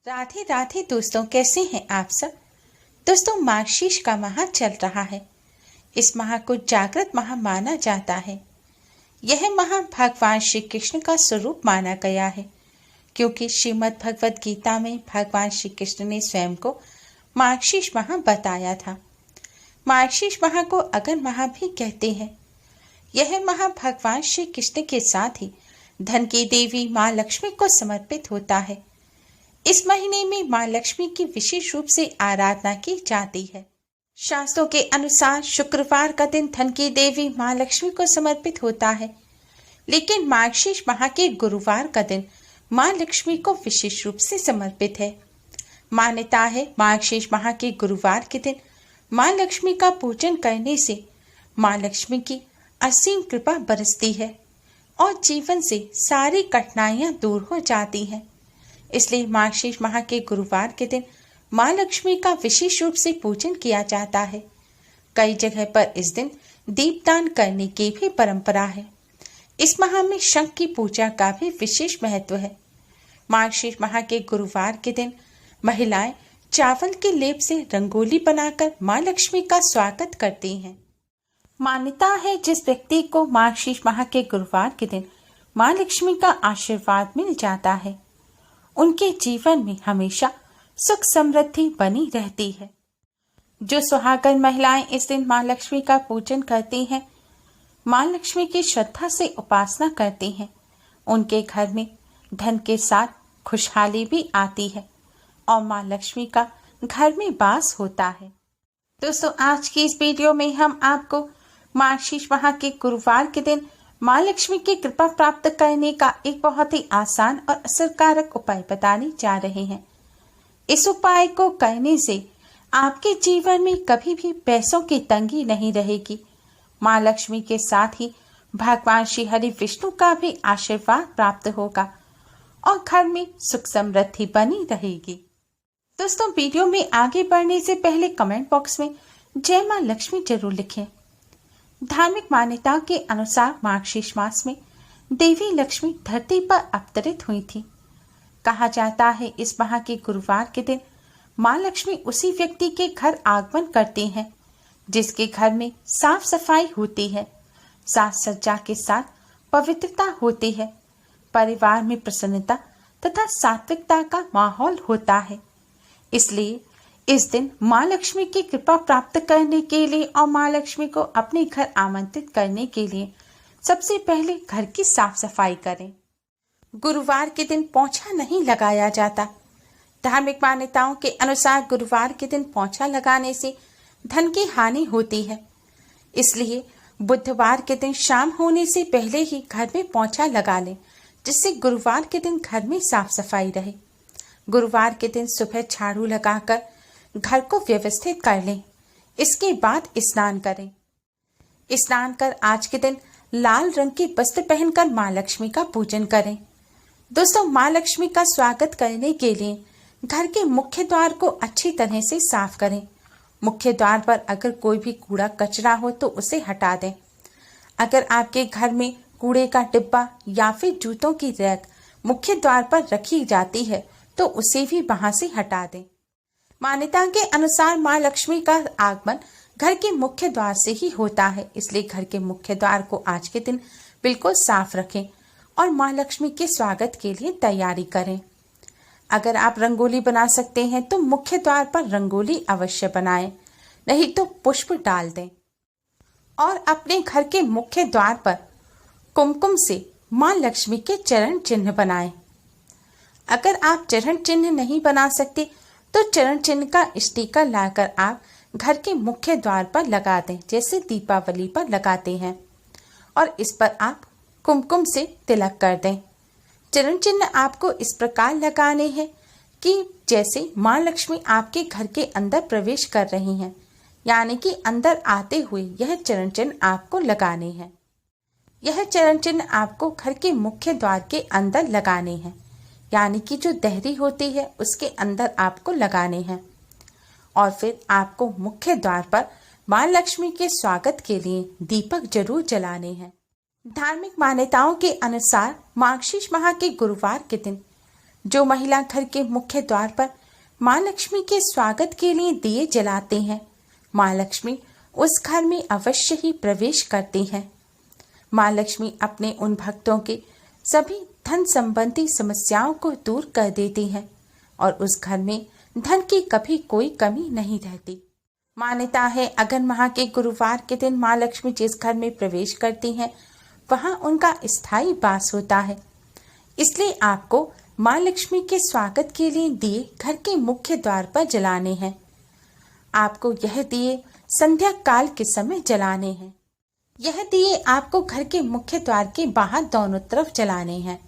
राधे राधे दोस्तों, कैसे हैं आप सब। दोस्तों, मार्गशीर्ष का माह चल रहा है। इस माह को जागृत माह माना जाता है। यह माह भगवान श्री कृष्ण का स्वरूप माना गया है, क्योंकि श्रीमद् भगवद गीता में भगवान श्री कृष्ण ने स्वयं को मार्गशीर्ष माह बताया था। मार्गशीर्ष माह को अगन माह भी कहते हैं। यह माह भगवान श्री कृष्ण के साथ ही धन की देवी माँ लक्ष्मी को समर्पित होता है। इस महीने में माँ लक्ष्मी की विशेष रूप से आराधना की जाती है। शास्त्रों के अनुसार शुक्रवार का दिन धन की देवी माँ लक्ष्मी को समर्पित होता है, लेकिन मार्गशीर्ष माह के गुरुवार का दिन माँ लक्ष्मी को विशेष रूप से समर्पित है। मान्यता है मार्गशीर्ष माह के गुरुवार के दिन माँ लक्ष्मी का पूजन करने से माँ लक्ष्मी की असीम कृपा बरसती है और जीवन से सारी कठिनाइयां दूर हो जाती हैं। इसलिए मार्गशीर्ष माह के गुरुवार के दिन माँ लक्ष्मी का विशेष रूप से पूजन किया जाता है। कई जगह पर इस दिन दीपदान करने की भी परंपरा है। इस माह में शंख की पूजा का भी विशेष महत्व है। मार्गशीर्ष माह के गुरुवार के दिन महिलाएं चावल के लेप से रंगोली बनाकर माँ लक्ष्मी का स्वागत करती हैं। मान्यता है जिस व्यक्ति को मार्गशीर्ष माह के गुरुवार के दिन माँ लक्ष्मी का आशीर्वाद मिल जाता है, उनके जीवन में हमेशा सुख समृद्धि बनी रहती है। जो सुहागन महिलाएं इस दिन माँ लक्ष्मी का पूजन करती हैं, माँ लक्ष्मी की श्रद्धा से उपासना करती हैं, उनके घर में धन के साथ खुशहाली भी आती है और माँ लक्ष्मी का घर में वास होता है। दोस्तों, आज की इस वीडियो में हम आपको मार्गशीर्ष माह के गुरुवार के दिन माँ लक्ष्मी की कृपा प्राप्त करने का एक बहुत ही आसान और असरकारक उपाय बताने जा रहे हैं। इस उपाय को करने से आपके जीवन में कभी भी पैसों की तंगी नहीं रहेगी। माँ लक्ष्मी के साथ ही भगवान श्री हरि विष्णु का भी आशीर्वाद प्राप्त होगा और घर में सुख समृद्धि बनी रहेगी। दोस्तों, वीडियो में आगे बढ़ने से पहले कमेंट बॉक्स में जय माँ लक्ष्मी जरूर लिखें। धार्मिक मान्यता के अनुसार मार्गशीर्ष मास में देवी लक्ष्मी धरती पर अवतरित हुई थी। कहा जाता है इस माह के गुरुवार के दिन माँ लक्ष्मी उसी व्यक्ति के घर आगमन करती हैं जिसके घर में साफ सफाई होती है, साज सज्जा के साथ पवित्रता होती है, परिवार में प्रसन्नता तथा सात्विकता का माहौल होता है। इसलिए इस दिन माँ लक्ष्मी की कृपा प्राप्त करने के लिए और माँ लक्ष्मी को अपने घर आमंत्रित करने के लिए सबसे पहले घर की साफ सफाई करें। गुरुवार के दिन पोंछा नहीं लगाया जाता। धार्मिक मान्यताओं के अनुसार गुरुवार के दिन पोंछा लगाने से धन की हानि होती है। इसलिए बुधवार के दिन शाम होने से पहले ही घर में पोंछा लगा लें, जिससे गुरुवार के दिन घर में साफ सफाई रहे। गुरुवार के दिन सुबह झाड़ू लगाकर घर को व्यवस्थित कर लें। इसके बाद स्नान करें। स्नान कर आज के दिन लाल रंग के वस्त्र पहनकर माँ लक्ष्मी का पूजन करें। दोस्तों, माँ लक्ष्मी का स्वागत करने के लिए घर के मुख्य द्वार को अच्छी तरह से साफ करें। मुख्य द्वार पर अगर कोई भी कूड़ा कचरा हो तो उसे हटा दें। अगर आपके घर में कूड़े का डिब्बा या फिर जूतों की रैक मुख्य द्वार पर रखी जाती है तो उसे भी वहां से हटा दें। मान्यता के अनुसार माँ लक्ष्मी का आगमन घर के मुख्य द्वार से ही होता है, इसलिए घर के मुख्य द्वार को आज के दिन बिल्कुल साफ रखें और माँ लक्ष्मी के स्वागत के लिए तैयारी करें। अगर आप रंगोली बना सकते हैं तो मुख्य द्वार पर रंगोली अवश्य बनाएं, नहीं तो पुष्प डाल दें और अपने घर के मुख्य द्वार पर कुमकुम से माँ लक्ष्मी के चरण चिन्ह बनाएं। अगर आप चरण चिन्ह नहीं बना सकते तो चरण चिन्ह का स्टिकर लाकर आप घर के मुख्य द्वार पर लगा दें, जैसे दीपावली पर लगाते हैं, और इस पर आप कुमकुम से तिलक कर दें। चरण चिन्ह आपको इस प्रकार लगाने हैं कि जैसे माँ लक्ष्मी आपके घर के अंदर प्रवेश कर रही हैं, यानी कि अंदर आते हुए यह चरण चिन्ह आपको लगाने हैं। यह चरण चिन्ह आपको घर के मुख्य द्वार के अंदर लगाने हैं, यानी कि जो देहरी होती है उसके अंदर आपको लगाने हैं। और फिर आपको मुख्य द्वार पर माँ लक्ष्मी के स्वागत के लिए दीपक जरूर जलाने हैं। धार्मिक मान्यताओं के अनुसार मार्गशीर्ष माह के गुरुवार के दिन जो महिला घर के मुख्य द्वार पर माँ लक्ष्मी के स्वागत के लिए दिए जलाते हैं, माँ लक्ष्मी उस घर में अवश्य ही प्रवेश करती हैं। माँ लक्ष्मी अपने उन भक्तों के सभी धन संबंधी समस्याओं को दूर कर देती हैं और उस घर में धन की कभी कोई कमी नहीं रहती। मान्यता है अगन माह के गुरुवार के दिन माँ लक्ष्मी जिस घर में प्रवेश करती हैं वहां उनका स्थायी वास होता है। इसलिए आपको माँ लक्ष्मी के स्वागत के लिए दिए घर के मुख्य द्वार पर जलाने हैं। आपको यह दिए संध्या काल के समय जलाने हैं। यह दिए आपको घर के मुख्य द्वार के बाहर दोनों तरफ जलाने हैं।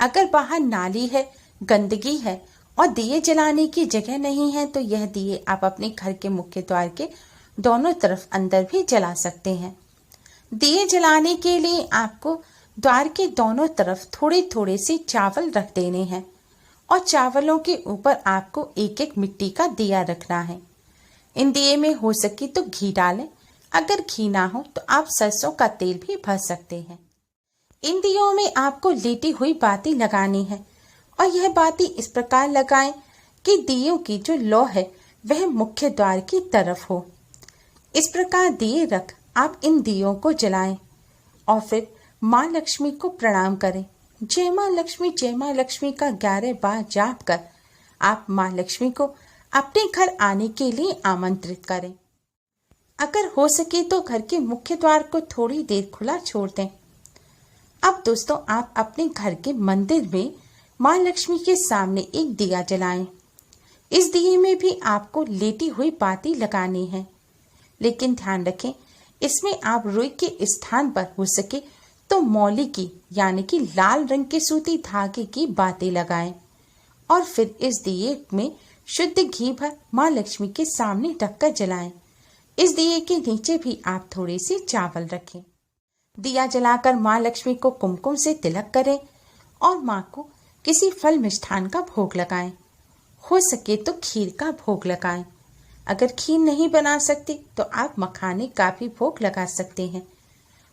अगर बाहर नाली है, गंदगी है और दिए जलाने की जगह नहीं है तो यह दिए आप अपने घर के मुख्य द्वार के दोनों तरफ अंदर भी जला सकते हैं। दिए जलाने के लिए आपको द्वार के दोनों तरफ थोड़े थोड़े से चावल रख देने हैं और चावलों के ऊपर आपको एक एक मिट्टी का दिया रखना है। इन दिए में हो सके तो घी डालें, अगर घी ना हो तो आप सरसों का तेल भी भर सकते हैं। इन दियों में आपको लेटी हुई बाती लगानी है और यह बाती इस प्रकार लगाएं कि दियों की जो लौ है वह मुख्य द्वार की तरफ हो। इस प्रकार दिए रख आप इन दियों को जलाएं और फिर माँ लक्ष्मी को प्रणाम करें। जय माँ लक्ष्मी का 11 बार जाप कर आप माँ लक्ष्मी को अपने घर आने के लिए आमंत्रित करें। अगर हो सके तो घर के मुख्य द्वार को थोड़ी देर खुला छोड़ दें। अब दोस्तों आप अपने घर के मंदिर में माँ लक्ष्मी के सामने एक दिया जलाएं। इस दिए में भी आपको लेटी हुई बाती लगानी है, लेकिन ध्यान रखें इसमें आप रुई के स्थान पर हो सके तो मौली की यानी कि लाल रंग के सूती धागे की बातें लगाएं और फिर इस दिए में शुद्ध घी भर माँ लक्ष्मी के सामने ढककर जलाएं। इस दिए के नीचे भी आप थोड़े से चावल रखें। दिया जलाकर माँ लक्ष्मी को कुमकुम से तिलक करें और माँ को किसी फल मिष्ठान का भोग लगाएं। हो सके तो खीर का भोग लगाएं। अगर खीर नहीं बना सकते तो आप मखाने का भी भोग लगा सकते हैं।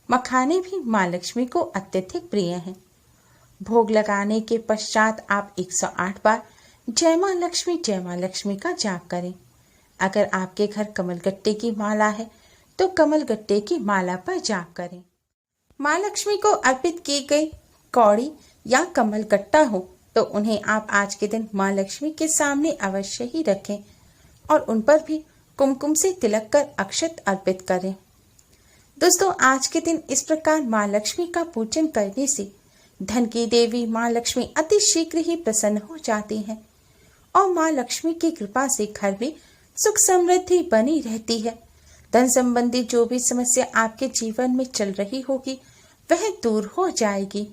मखाने भी माँ लक्ष्मी को अत्यधिक प्रिय हैं। भोग लगाने के पश्चात आप 108 बार जय माँ लक्ष्मी का जाप करें। अगर आपके घर कमलगट्टे की माला है तो कमलगट्टे की माला पर जाप करें। माँ लक्ष्मी को अर्पित की गई कौड़ी या कमलगट्टा हो तो उन्हें आप आज के दिन माँ लक्ष्मी के सामने अवश्य ही रखें और उन पर भी कुमकुम से तिलक कर अक्षत अर्पित करें। दोस्तों आज के दिन इस प्रकार माँ लक्ष्मी का पूजन करने से धन की देवी माँ लक्ष्मी अति शीघ्र ही प्रसन्न हो जाती हैं और माँ लक्ष्मी की कृपा से घर में सुख समृद्धि बनी रहती है। धन संबंधी जो भी समस्या आपके जीवन में चल रही होगी वह दूर हो जाएगी।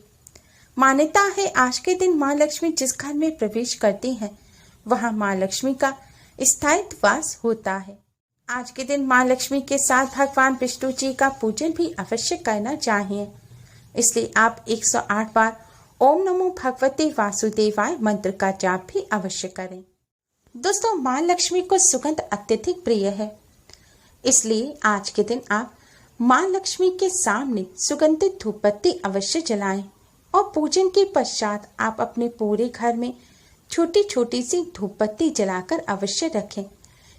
मान्यता है आज के दिन माँ लक्ष्मी जिस घर में प्रवेश करती हैं वहां माँ लक्ष्मी का स्थायित्व वास होता है। आज के दिन माँ लक्ष्मी के साथ भगवान विष्णु जी का पूजन भी अवश्य करना चाहिए। इसलिए आप 108 बार ओम नमो भगवते वासुदेवाय मंत्र का जाप भी अवश्य करें। दोस्तों माँ लक्ष्मी को सुगंध अत्यधिक प्रिय है, इसलिए आज के दिन आप माँ लक्ष्मी के सामने सुगंधित धूप बत्ती अवश्य जलाएं और पूजन के पश्चात आप अपने पूरे घर में छोटी छोटी सी धूप बत्ती जलाकर अवश्य रखें,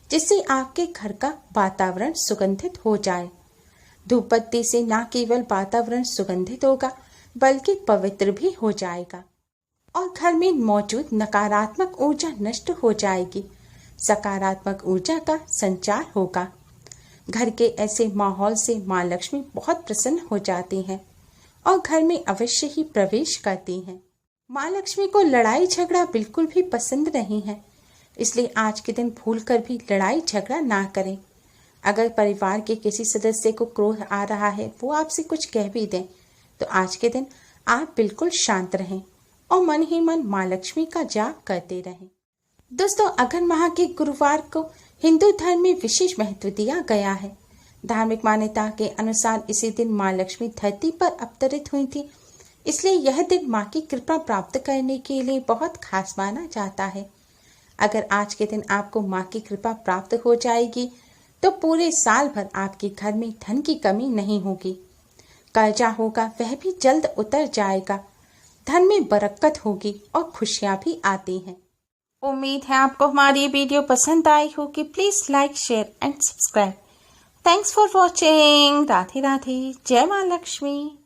जिससे आपके घर का वातावरण सुगंधित हो जाए। धूप बत्ती से न केवल वातावरण सुगंधित होगा बल्कि पवित्र भी हो जाएगा और घर में मौजूद नकारात्मक ऊर्जा नष्ट हो जाएगी, सकारात्मक ऊर्जा का संचार होगा। घर के ऐसे माहौल से माँ लक्ष्मी बहुत प्रसन्न हो जाती हैं और घर में अवश्य ही प्रवेश करती हैं। माँ लक्ष्मी को लड़ाई झगड़ा बिल्कुल भी पसंद नहीं है, इसलिए आज के दिन भूलकर भी लड़ाई झगड़ा ना करें। अगर परिवार के किसी सदस्य को क्रोध आ रहा है, वो आपसे कुछ कह भी दें, तो आज के दिन आप बिल्कुल शांत रहें और मन ही मन माँ लक्ष्मी का जाप करते रहें। दोस्तों अगन माह के गुरुवार को हिंदू धर्म में विशेष महत्व दिया गया है। धार्मिक मान्यता के अनुसार इसी दिन माँ लक्ष्मी धरती पर अवतरित हुई थी, इसलिए यह दिन माँ की कृपा प्राप्त करने के लिए बहुत खास माना जाता है। अगर आज के दिन आपको माँ की कृपा प्राप्त हो जाएगी तो पूरे साल भर आपके घर में धन की कमी नहीं होगी। कर्जा होगा वह भी जल्द उतर जाएगा। धन में बरकत होगी और खुशियाँ भी आती हैं। उम्मीद है आपको हमारी वीडियो पसंद आई होगी। Please like, share and subscribe. Thanks for watching. Radhe Radhe. जय माँ लक्ष्मी।